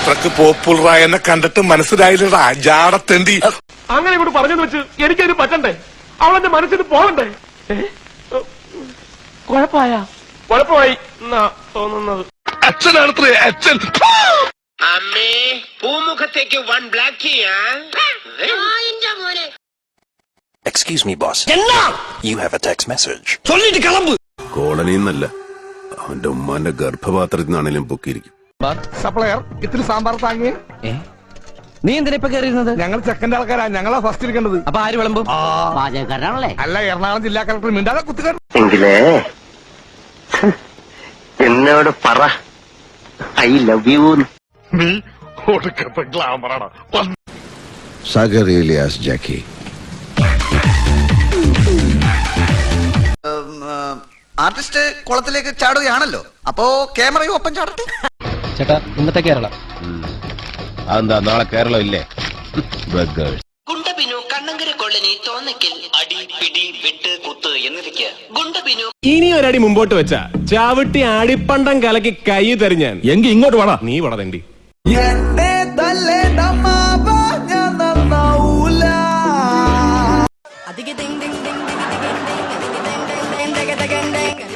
ഇത്രക്ക് പോപ്പുലറായ എന്നെ കണ്ടിട്ട് മനസ്സിലായില്ലടാ ജാടത്തേണ്ടി. അങ്ങനെ കൂടെ പറഞ്ഞെന്ന് വെച്ച് എനിക്കതിന് പറ്റണ്ടേ? അവളെന്റെ മനസ്സിന് പോകണ്ടേ? കുഴപ്പമായി എന്നാ തോന്നുന്നത്. അച്ഛനാണത്രേ അച്ഛൻ. അമ്മേ പൂമുഖത്തേക്ക് 1 black. Excuse me, boss. You have a text message. കോളനിന്നല്ല, അവന്റെ ഉമ്മാന്റെ ഗർഭപാത്രത്തിൽ നിന്നാണേലും പൊക്കിയിരിക്കും. സപ്ലയർ ഇത്തിരി സാമ്പാർ താങ്ങിയേ. നീ എന്തിനാ ഇപ്പൊ കയറിയിരുന്നത്? ഞങ്ങൾ സെക്കൻഡ് ആൾക്കാരാ, ഞങ്ങളാ ഫസ്റ്റ് ഇരിക്കേണ്ടത്. അപ്പൊ ആര് വിളമ്പും? പാചകക്കാരനാണല്ലേ? അല്ല, എറണാകുളം ജില്ലാ കളക്ടർ മിണ്ടാതെ കുത്തുകാർ. എങ്കിലേ എന്നോട് പറ ഐ ലവ് യു. നീ ഒടുക്കത്തെ ഗ്ലാമറാണ്. സാഗർ ഇലിയാസ് ജാക്കി. ആർട്ടിസ്റ്റ് കുളത്തിലേക്ക് ചാടുകയാണല്ലോ, അപ്പോ ക്യാമറയും ഒപ്പം ചാടട്ടെ. ചേട്ടാ, ഇന്നത്തെ കേരളം അതെന്താ, നാളെ കേരളം ഇല്ലേ? ഗുണ്ടബിനു കണ്ണങ്കര കോളനി തോന്നയ്ക്കൽ അടി പിടി വെട്ട് കുത്ത് എന്നിരിക്കുക. ഗുണ്ടബിനു ഇനി ഒരടി മുമ്പോട്ട് വെച്ചാ ചാവിട്ടി ആടിപ്പണ്ടം കലക്കി കൈ തരിഞ്ഞാൻ. എങ്കിൽ ഇങ്ങോട്ട് വേണം. നീ വളരണ്ടി. Ding ding ding ding ding ding ding ding ding ding ding ding ding ding ding ding ding.